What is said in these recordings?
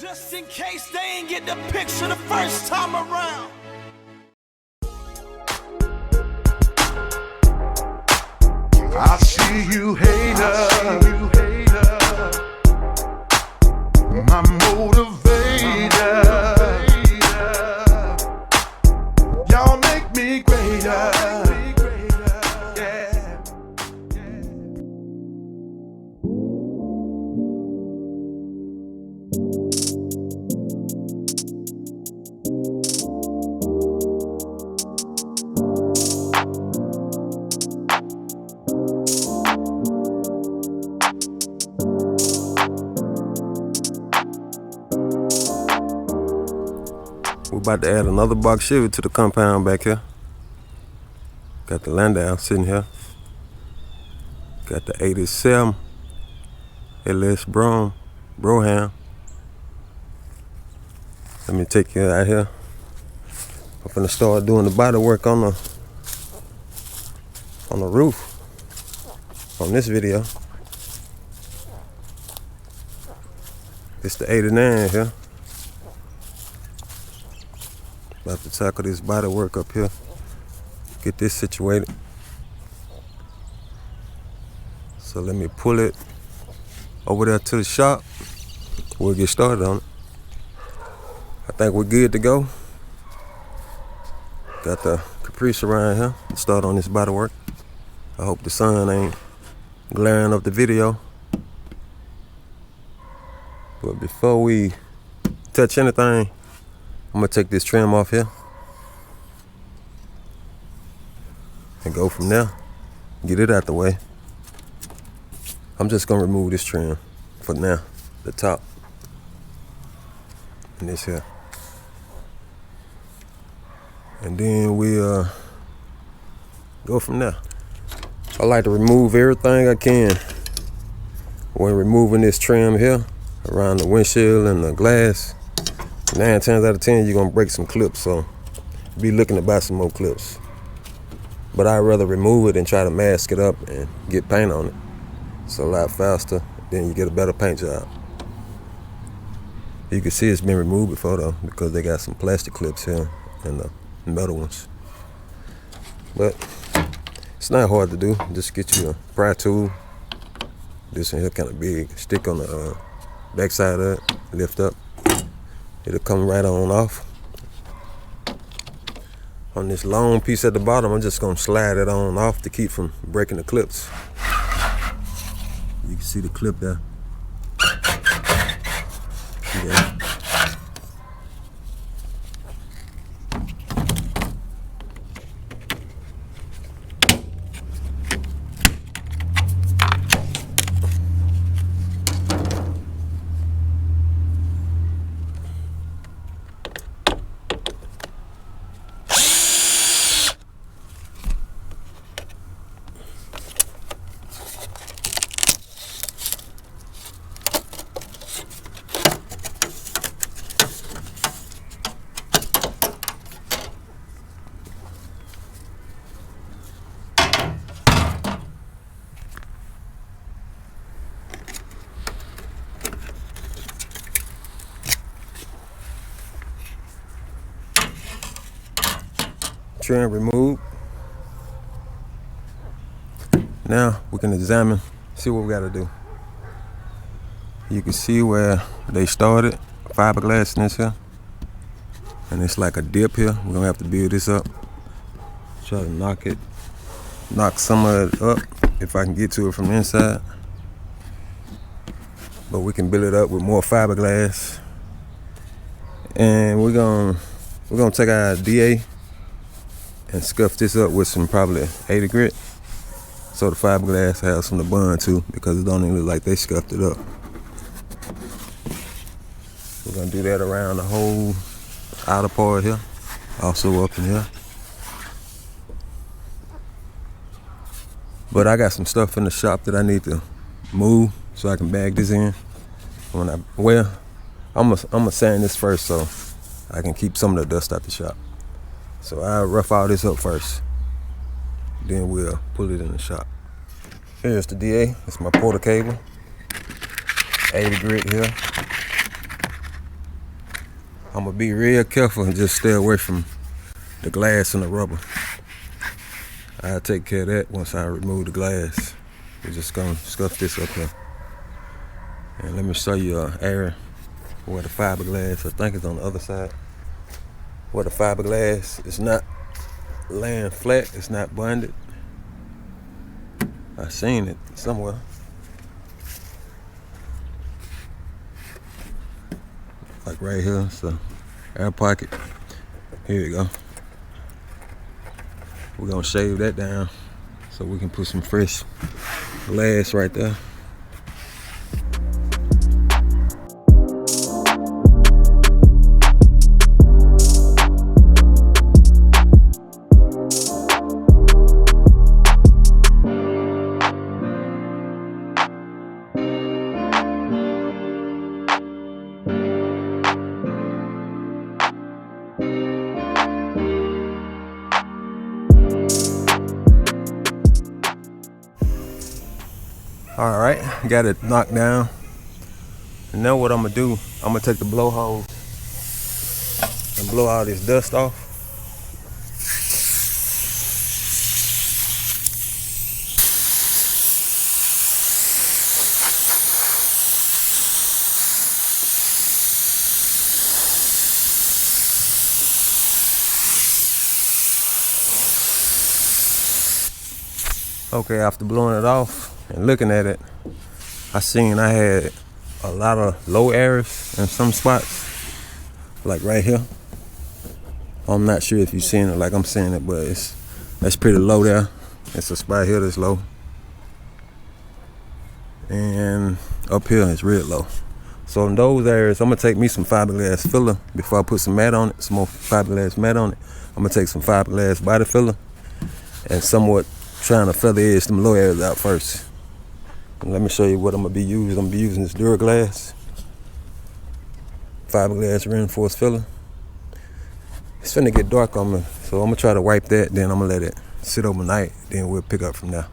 Just in case they ain't get the picture the first time around. I see you, hater. My motivator. Y'all make me greater. Yeah. We're about to add another box Chevy to the compound back here. Got the Landau sitting here. Got the 87 LS Broham. Let me take you out here. I'm finna start doing the body work on the roof on this video. It's the 89 here. About to tackle this body work up here. Get this situated. So let me pull it over there to the shop. We'll get started on it. I think we're good to go. Got the Caprice around here. Start on this body work. I hope the sun ain't glaring up the video. But before we touch anything, I'm gonna take this trim off here and go from there. Get it out the way. I'm just gonna remove this trim for now, the top and this here. And then we'll go from there. I like to remove everything I can when removing this trim here around the windshield and the glass. 9 times out of 10 you're gonna break some clips, so be looking to buy some more clips. But I'd rather remove it and try to mask it up and get paint on it. It's a lot faster, then you get a better paint job. You can see it's been removed before though, because they got some plastic clips here and the metal ones. But it's not hard to do. Just get you a pry tool. This one here kind of big. Stick on the back side of it, lift up. It'll come right on off. On this long piece at the bottom, I'm just gonna slide it on off to keep from breaking the clips. You can see the clip there. See that? Trim removed. Now we can examine, see what we got to do. You can see where they started, fiberglass in this here, and it's like a dip here. We're gonna have to build this up. Try to knock some of it up if I can get to it from the inside. But we can build it up with more fiberglass, and we're gonna take our DA and scuff this up with some probably 80 grit, so the fiberglass has some to bond to, because it don't even look like they scuffed it up. We're gonna do that around the whole outer part here, also up in here. But I got some stuff in the shop that I need to move so I can bag this in. I'm gonna sand this first so I can keep some of the dust out the shop. So I'll rough all this up first, then we'll pull it in the shop. Here's the DA, it's my porter cable, 80 grit here. I'm gonna be real careful and just stay away from the glass and the rubber. I'll take care of that once I remove the glass. We're just gonna scuff this up here. And let me show you an area where the fiberglass, I think it's on the other side, where the fiberglass is not laying flat, it's not bonded. I seen it somewhere. Like right here, so air pocket. Here you go. We're gonna shave that down so we can put some fresh glass right there. All right, got it knocked down. And now what I'm gonna do, I'm gonna take the blow hose and blow all this dust off. Okay, after blowing it off and looking at it, I seen I had a lot of low areas in some spots, like right here. I'm not sure if you've seen it like I'm seeing it, but that's pretty low there. It's a spot here that's low. And up here it's real low. So in those areas, I'm gonna take me some fiberglass filler before I put some mat on it, some more fiberglass mat on it. I'm gonna take some fiberglass body filler and somewhat trying to feather edge them low areas out first. And let me show you what I'm gonna be using. I'm gonna be using this Duraglass fiberglass reinforced filler. It's finna get dark on me, so I'm gonna try to wipe that, then I'm gonna let it sit overnight, then we'll pick up from there.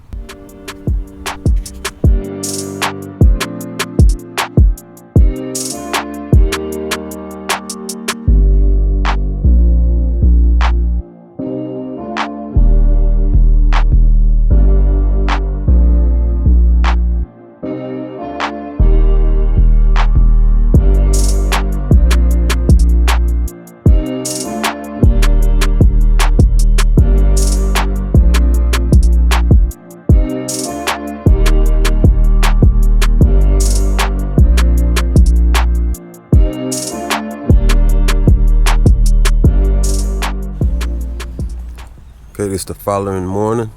Okay, this the following morning.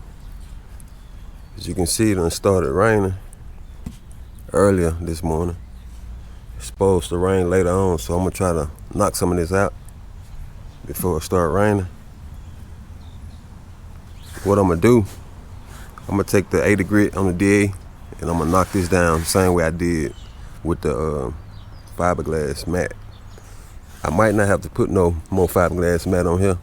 As you can see, it done started raining earlier this morning. It's supposed to rain later on, so I'm gonna try to knock some of this out before it start raining. What I'm gonna do, I'm gonna take the 80 grit on the DA and I'm gonna knock this down the same way I did with the fiberglass mat. I might not have to put no more fiberglass mat on here.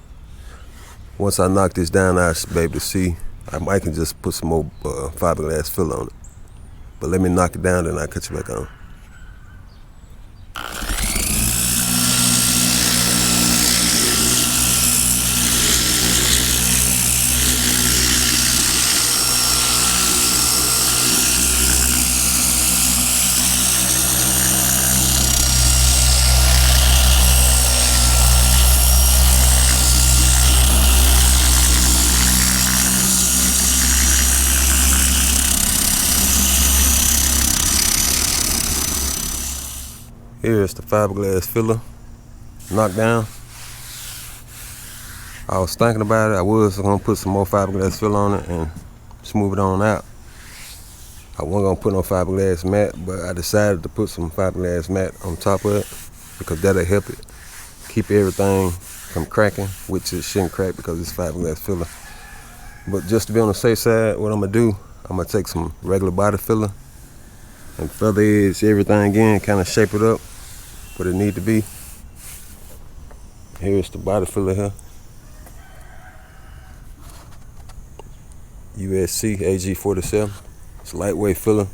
Once I knock this down, I should be able to see. I might can just put some more fiberglass filler on it. But let me knock it down, then I'll cut you back on. Here's the fiberglass filler knocked down. I was thinking about it. I was gonna put some more fiberglass filler on it and smooth it on out. I wasn't gonna put no fiberglass mat, but I decided to put some fiberglass mat on top of it because that'll help it keep everything from cracking, which it shouldn't crack because it's fiberglass filler. But just to be on the safe side, what I'm gonna do, I'm gonna take some regular body filler and feather edge everything again, kind of shape it up what it need to be. Here's the body filler here. USC AG47. It's a lightweight filler.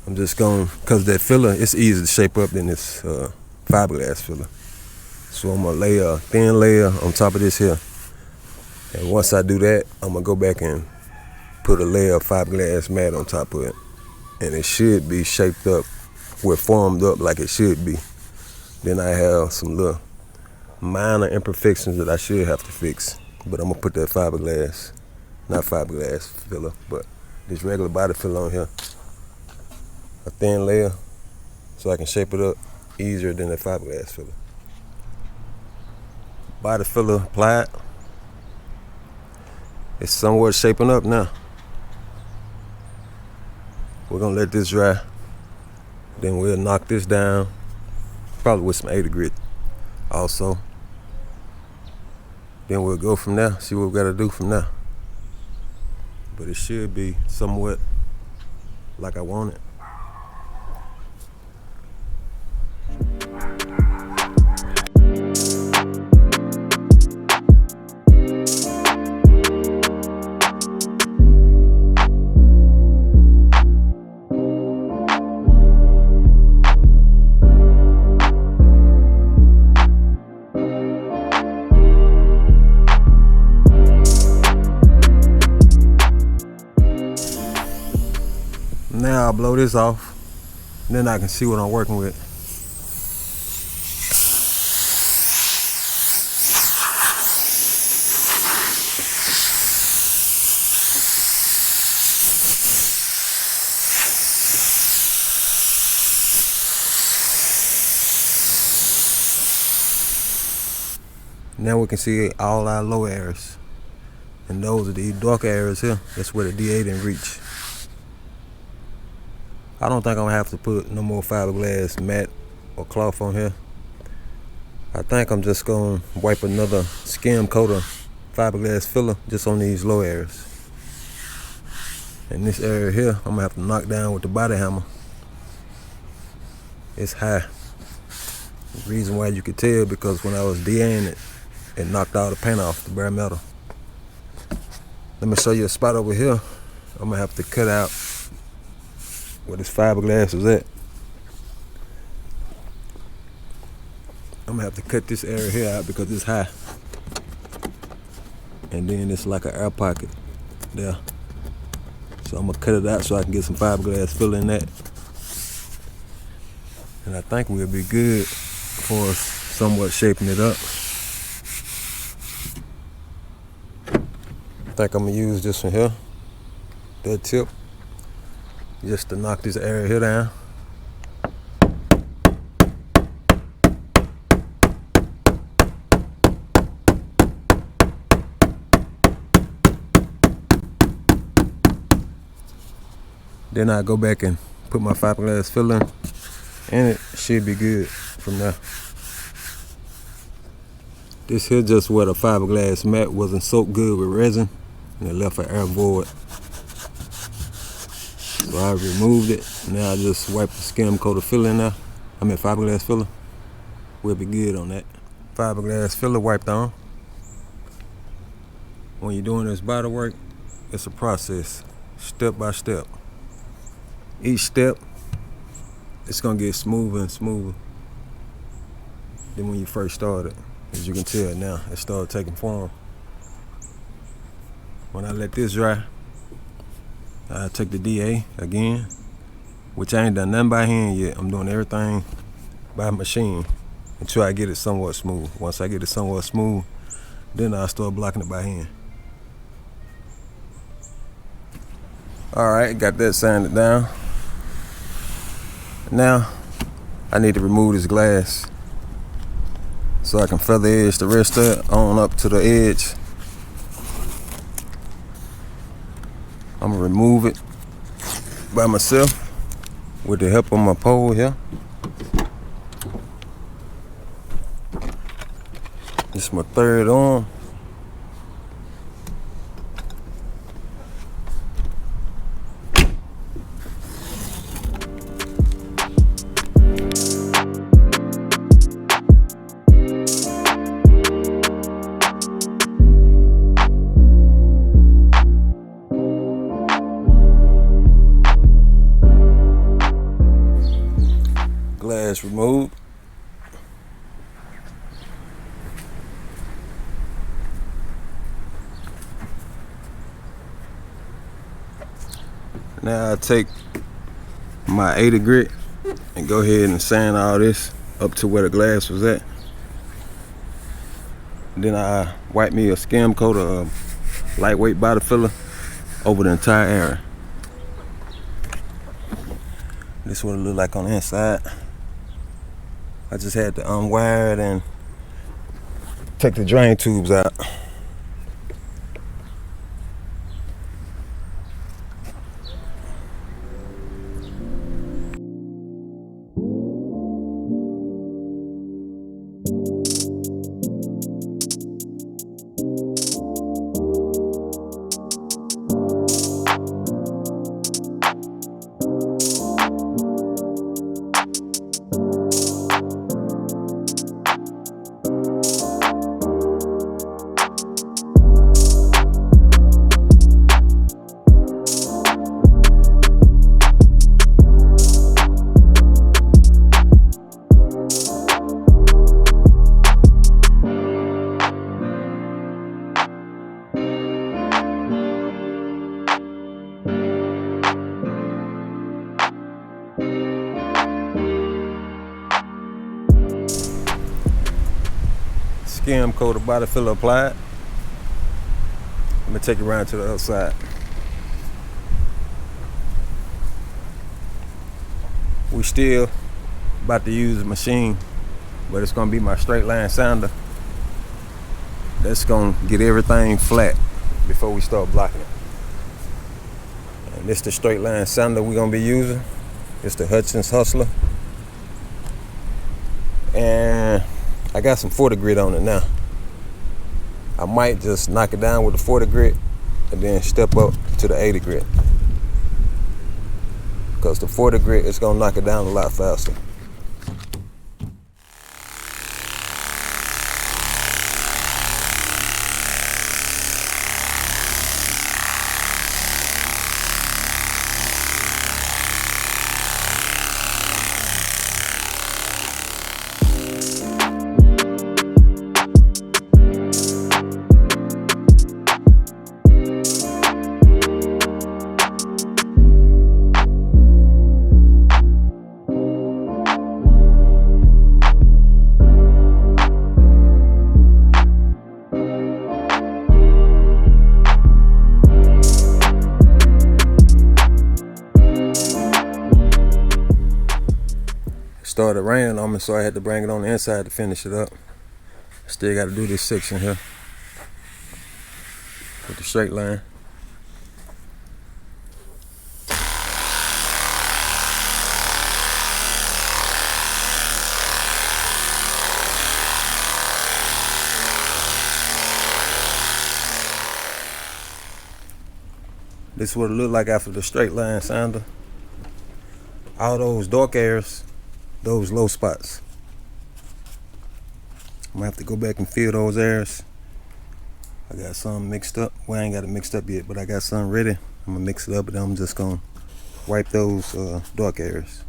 I'm just going, because that filler, it's easier to shape up than this fiberglass filler. So I'm gonna lay a thin layer on top of this here. And once I do that, I'm gonna go back and put a layer of fiberglass mat on top of it. And it should be shaped up, formed up like it should be. Then I have some little minor imperfections that I should have to fix. But I'm gonna put that fiberglass, not fiberglass filler, but this regular body filler on here. A thin layer so I can shape it up easier than the fiberglass filler. Body filler applied. It's somewhat shaping up now. We're gonna let this dry. Then we'll knock this down, probably with some 80 grit also. Then we'll go from there, see what we gotta do from there. But it should be somewhat like I want it. Now I'll blow this off, then I can see what I'm working with. Now we can see all our low areas. And those are the dark areas here. That's where the DA didn't reach. I don't think I'm gonna have to put no more fiberglass mat or cloth on here. I think I'm just gonna wipe another skim coat of fiberglass filler just on these low areas. And this area here, I'm gonna have to knock down with the body hammer. It's high. The reason why you could tell because when I was DAing it, it knocked all the paint off the bare metal. Let me show you a spot over here. I'm gonna have to cut out where this fiberglass is at. I'm gonna have to cut this area here out because it's high. And then it's like an air pocket there. So I'm gonna cut it out so I can get some fiberglass filler in that. And I think we'll be good for somewhat shaping it up. I think I'm gonna use this one here, that tip, just to knock this area here down. Then I go back and put my fiberglass filler in, and it should be good from there. This here just where the fiberglass mat wasn't soaked good with resin, and it left an air void. So I removed it. Now I just wipe the skim coat of filler in there. Fiberglass filler. We'll be good on that. Fiberglass filler wiped on. When you're doing this body work, it's a process, step by step. Each step, it's gonna get smoother and smoother than when you first started. As you can tell now, it started taking form. When I let this dry, I take the DA again, which I ain't done nothing by hand yet. I'm doing everything by machine until I get it somewhat smooth. Once I get it somewhat smooth, then I'll start blocking it by hand. All right, got that sanded down. Now, I need to remove this glass so I can feather edge the rest of it on up to the edge. I'm gonna remove it by myself with the help of my pole here. This is my third arm. Glass removed. Now I take my 80 grit and go ahead and sand all this up to where the glass was at. Then I wipe me a skim coat of lightweight body filler over the entire area. This is what it look like on the inside. I just had to unwire it and take the drain tubes out. Skim coat of body filler applied. I'm gonna take it around to the other side. We still about to use a machine, but it's gonna be my straight line sander. That's gonna get everything flat before we start blocking it. And this the straight line sander we're gonna be using. It's the Hudson's Hustler. And I got some 40 grit on it now. I might just knock it down with the 40 grit and then step up to the 80 grit. Because the 40 grit is gonna knock it down a lot faster. Started raining on me, so I had to bring it on the inside to finish it up. Still got to do this section here with the straight line. This is what it looked like after the straight line sander. All those dark areas, those low spots, I'm gonna have to go back and fill those areas. I got some mixed up. Well, I ain't got it mixed up yet, but I got some ready. I'm gonna mix it up, and then I'm just gonna wipe those dark areas.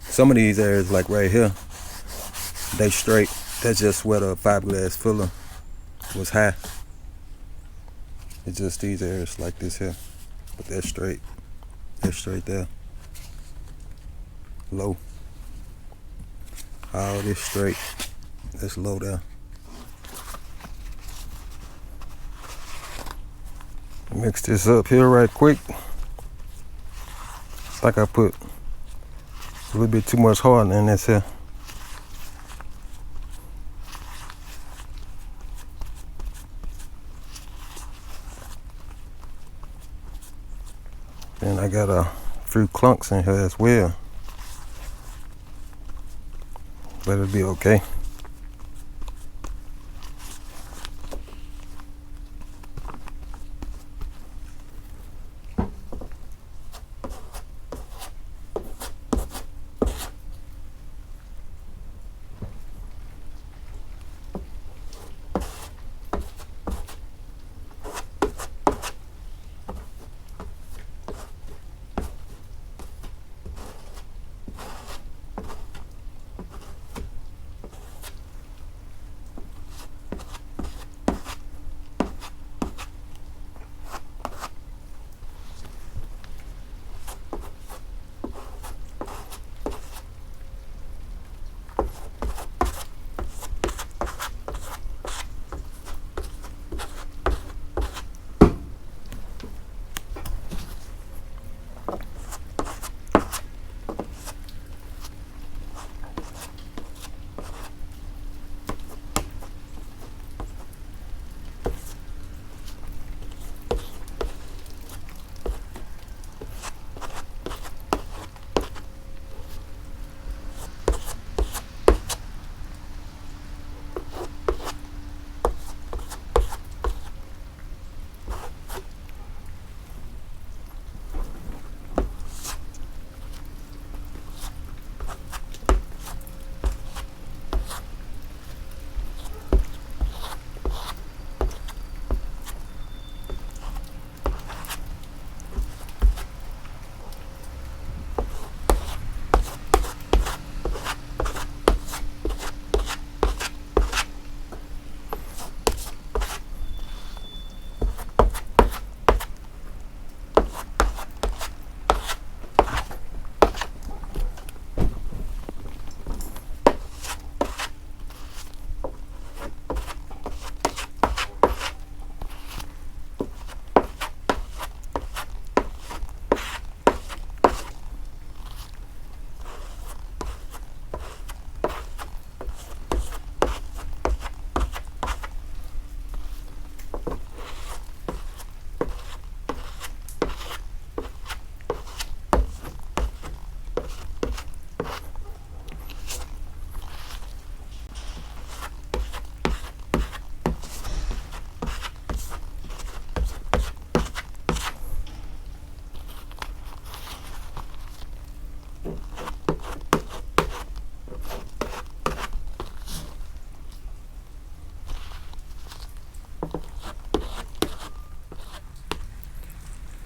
Some of these areas, like right here, they straight. That's just where the fiberglass filler was high. It's just these areas like this here, but they're straight. They're straight there. Low. All this straight. That's low there. Mix this up here right quick. It's like I put a little bit too much hardener in this here. Then I got a few clunks in here as well, but it'll be okay.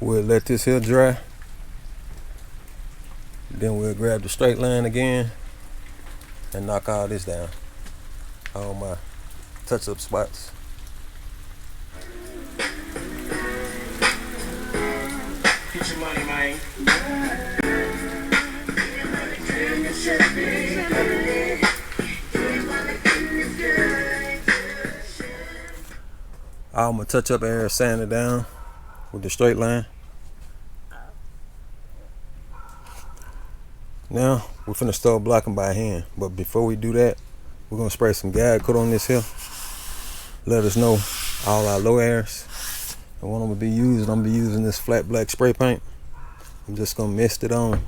We'll let this here dry. Then we'll grab the straight line again and knock all this down. All my touch-up spots. Get your money, man. All my touch-up area sanded down with the straight line. Now we're finna start blocking by hand, but before we do that, we're gonna spray some guide coat on this here. Let us know all our low areas. And what I'm gonna be using this flat black spray paint. I'm just gonna mist it on.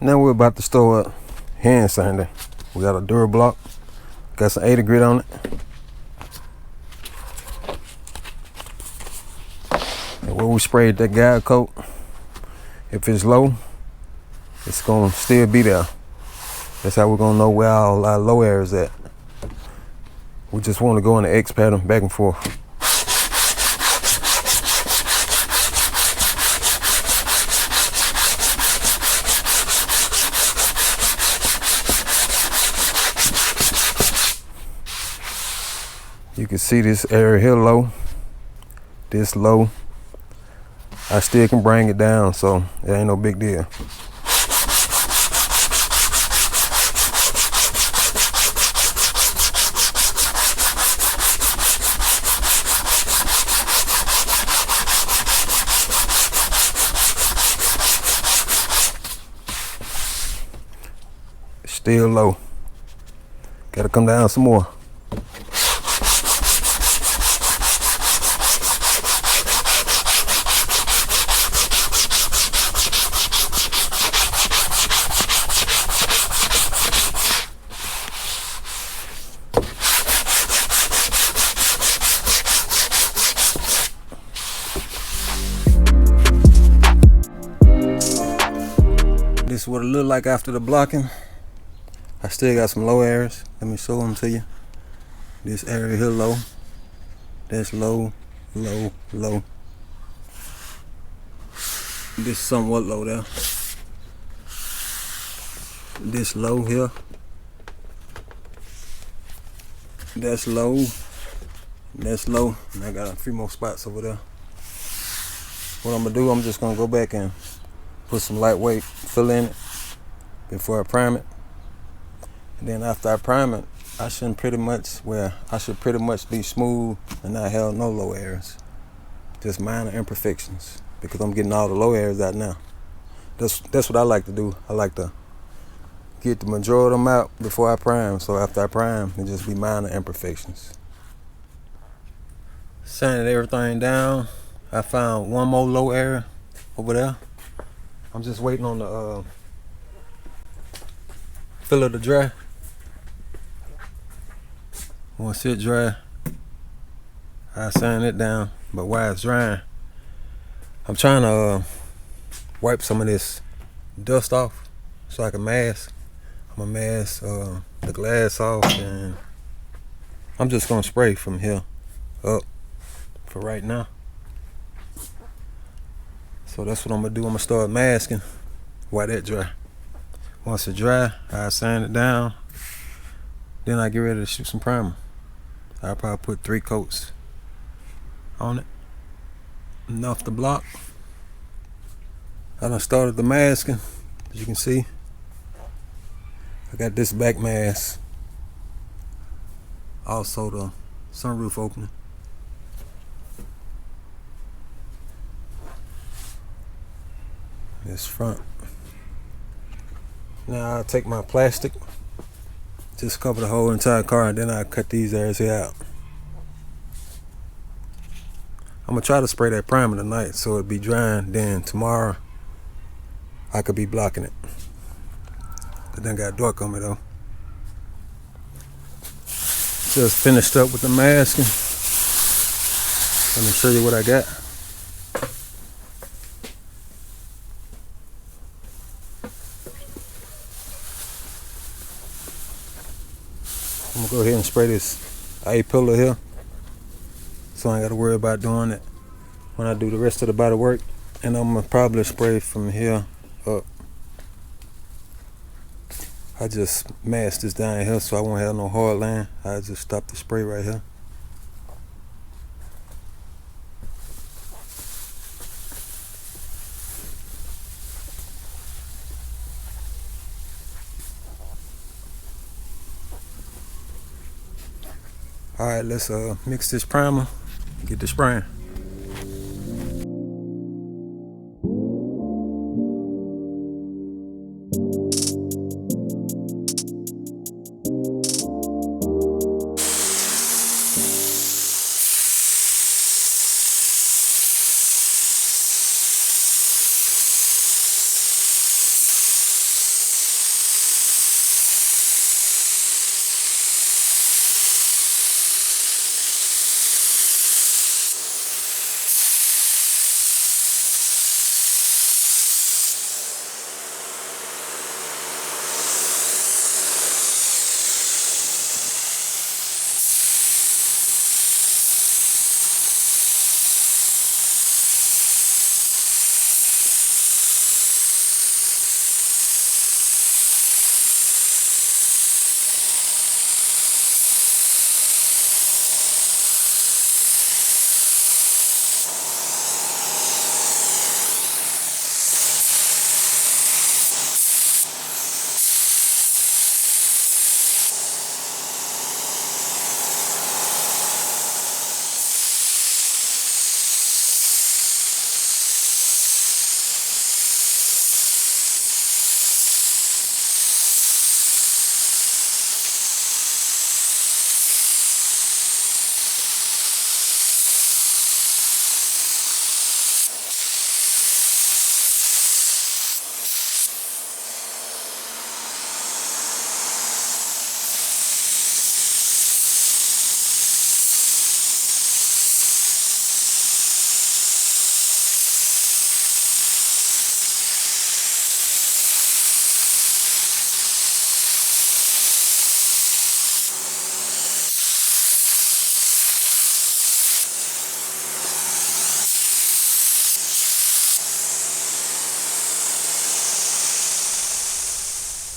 Now we're about to start hand sanding. We got a Durablock, got some 80 grit on it. And where we sprayed that guide coat, if it's low, it's gonna still be there. That's how we're gonna know where all our low areas at. We just want to go in the X pattern back and forth. You can see this area here low, this low. I still can bring it down, so it ain't no big deal. Still low. Gotta come down some more. This is what it look like after the blocking. I still got some low areas. Let me show them to you. This area here low. That's low, low, low. This somewhat low there. This low here. That's low. That's low. And I got a few more spots over there. What I'm gonna do, I'm just gonna go back and put some lightweight fill in it before I prime it. And then after I prime it, I should pretty much be smooth and not have no low areas. Just minor imperfections, because I'm getting all the low areas out now. That's what I like to do. I like to get the majority of them out before I prime, so after I prime, it just be minor imperfections. Sanded everything down. I found one more low area over there. I'm just waiting on the filler to dry. Once it dry, I sand it down. But while it's drying, I'm trying to wipe some of this dust off so I can mask. I'm gonna mask the glass off, and I'm just gonna spray from here up for right now. So that's what I'm gonna do. I'm gonna start masking while that dry. Once it dry, I sand it down. Then I get ready to shoot some primer. I'll probably put 3 coats on it. Enough to block. I done started the masking, as you can see. I got this back mask. Also the sunroof opening. This front. Now I'll take my plastic, Just cover the whole entire car, and then I cut these areas here out. I'm gonna try to spray that primer tonight so it'll be drying. Then tomorrow I could be blocking it. It done got dark on me though. Just finished up with the masking. Let me show you what I got. I'm gonna go ahead and spray this A-pillar here, so I ain't gotta worry about doing it when I do the rest of the body work. And I'm gonna probably spray from here up. I just masked this down here so I won't have no hard line. I just stop the spray right here. Alright, let's mix this primer and get the spraying.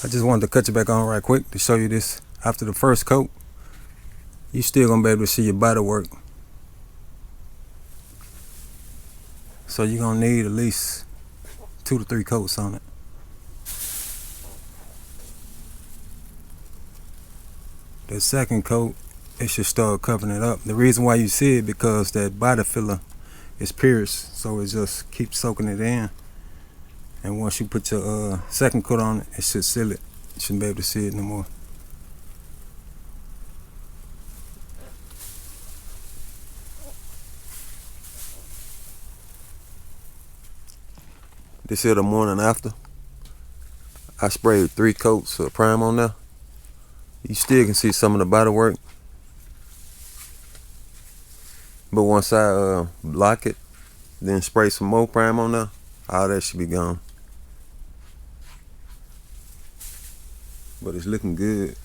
I just wanted to cut you back on right quick to show you this. After the first coat, you still gonna be able to see your body work. So you're gonna need at least 2 to 3 coats on it. The second coat, it should start covering it up. The reason why you see it because that body filler is pierced, so it just keeps soaking it in. And once you put your second coat on it, it should seal it. You shouldn't be able to see it no more. This here the morning after. I sprayed 3 coats of prime on there. You still can see some of the body work. But once I block it, then spray some more prime on there, all that should be gone. But it's looking good as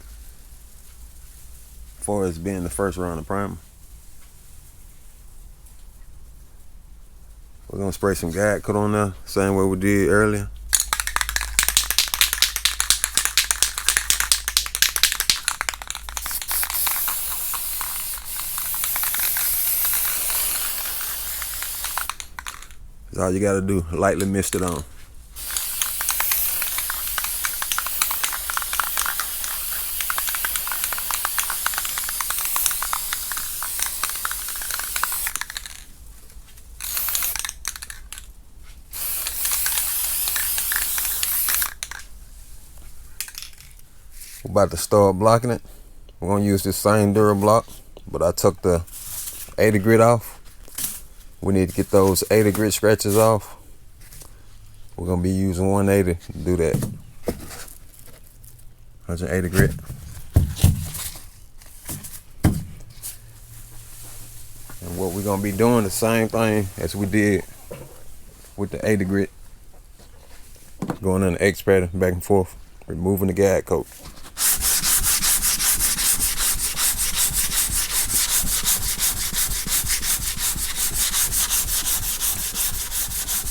far as being the first round of primer. We're gonna spray some guide coat on there, same way we did earlier. That's all you gotta do, lightly mist it on. We're about to start blocking it. We're gonna use this same Durablock, but I took the 80 grit off. We need to get those 80 grit scratches off. We're gonna be using 180 to do that. 180 grit. And what we're gonna be doing the same thing as we did with the 80 grit. Going in the X pattern back and forth, removing the guide coat.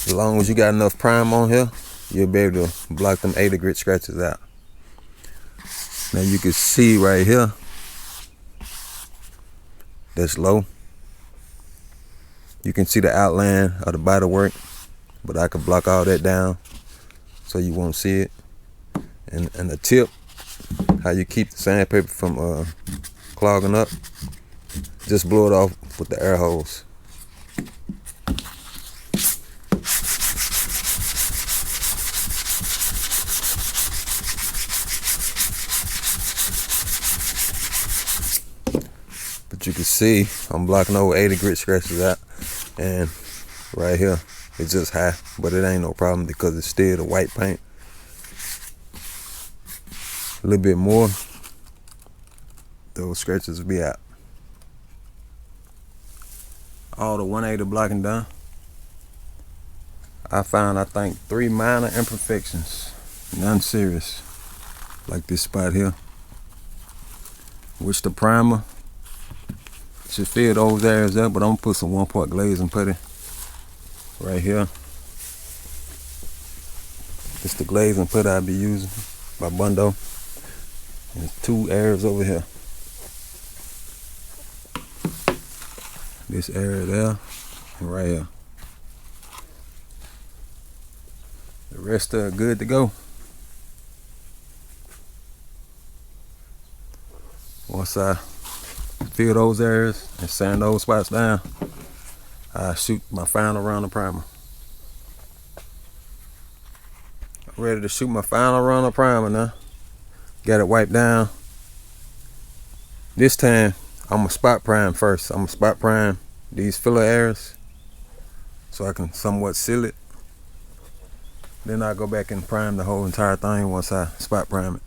As long as you got enough prime on here, you'll be able to block them 80 grit scratches out. Now you can see right here, that's low. You can see the outline of the bodywork, but I could block all that down so you won't see it. And the tip, how you keep the sandpaper from clogging up, just blow it off with the air hose. But you can see I'm blocking over 80 grit scratches out, and right here it's just high, but it ain't no problem because it's still the white paint. A little bit more, those scratches will be out. All the 180 blocking done. I found, I think, 3 minor imperfections, none serious, like this spot here, which the primer should fill those areas up, but I'm gonna put some 1-part glaze and putty right here. It's the glaze and putty I'll be using by Bundo. And 2 areas over here. This area there and right here. The rest are good to go. Once I fill those areas and sand those spots down, I shoot my final round of primer. I'm ready to shoot my final round of primer now. Got it wiped down. This time I'm gonna spot prime first. I'm gonna spot prime these filler areas so I can somewhat seal it. Then I'll go back and prime the whole entire thing once I spot prime it.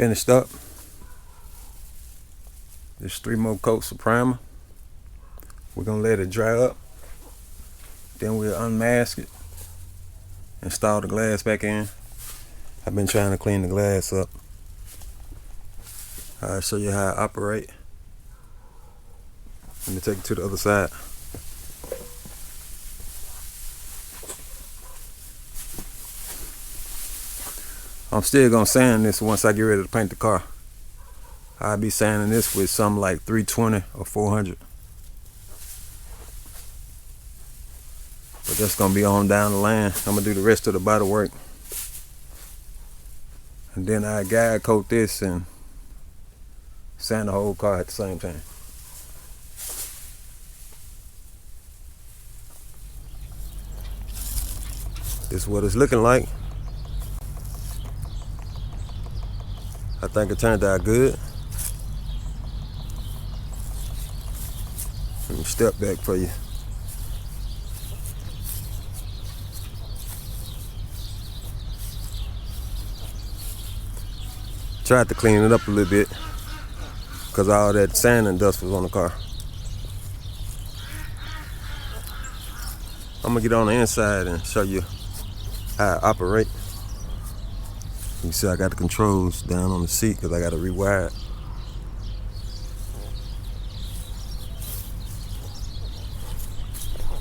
finished up. There's 3 more coats of primer. We're gonna let it dry up. Then we'll unmask it, install the glass back in. I've been trying to clean the glass up. I'll show you how I operate. Let me take it to the other side. I'm still gonna sand this once I get ready to paint the car. I'll be sanding this with something like 320 or 400. But that's gonna be on down the line. I'm gonna do the rest of the body work. And then I guide coat this and sand the whole car at the same time. This is what it's looking like. I think it turned out good. Let me step back for you. Tried to clean it up a little bit because all that sand and dust was on the car. I'm gonna get on the inside and show you how I operate. You see I got the controls down on the seat because I got to rewire it.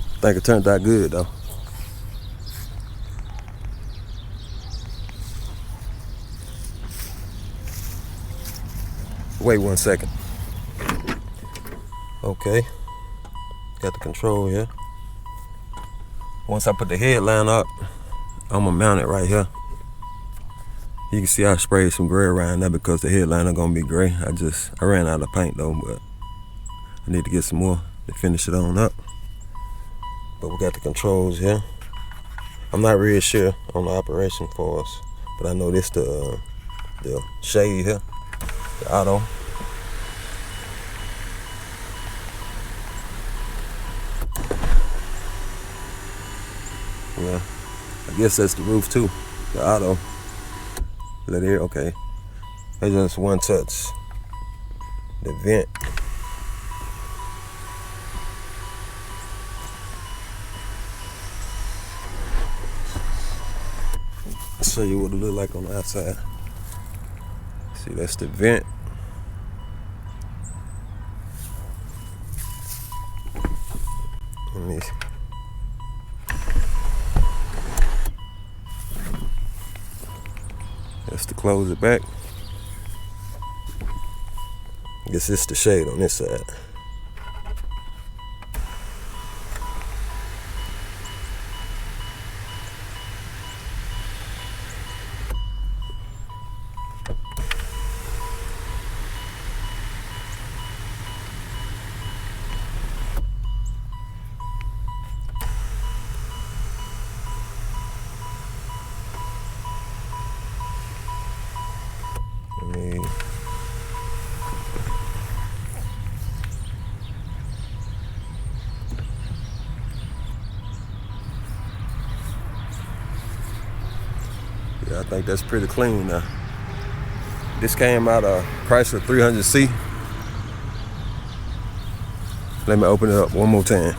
I think it turned out good though. Wait 1 second. Okay, got the control here. Once I put the headline up, I'm gonna mount it right here. You can see I sprayed some gray around there because the headliner gonna be gray. I ran out of paint though, but I need to get some more to finish it on up. But we got the controls here. I'm not really sure on the operation for us, but I know this the shade here, the auto. Well, I guess that's the roof too, the auto. Let here, okay. That's just one touch. The vent. I'll show you what it look like on the outside. See, that's the vent. Let me see. That's to close it back. I guess it's the shade on this side. Yeah, I think that's pretty clean now. This came out of Chrysler 300C. Let me open it up one more time.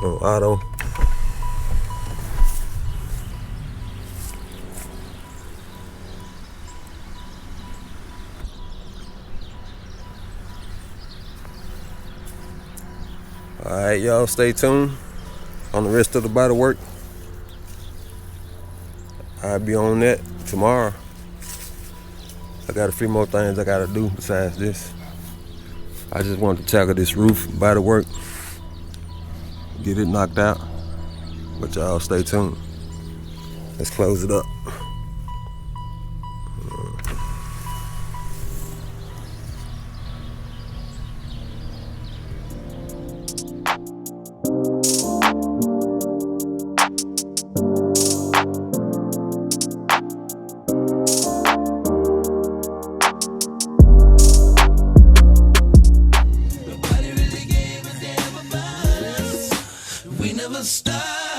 On auto. Alright, y'all stay tuned on the rest of the body work. I'll be on that tomorrow. I got a few more things I gotta do besides this. I just wanted to tackle this roof body work, get it knocked out. But y'all stay tuned. Let's close it up. Never stop.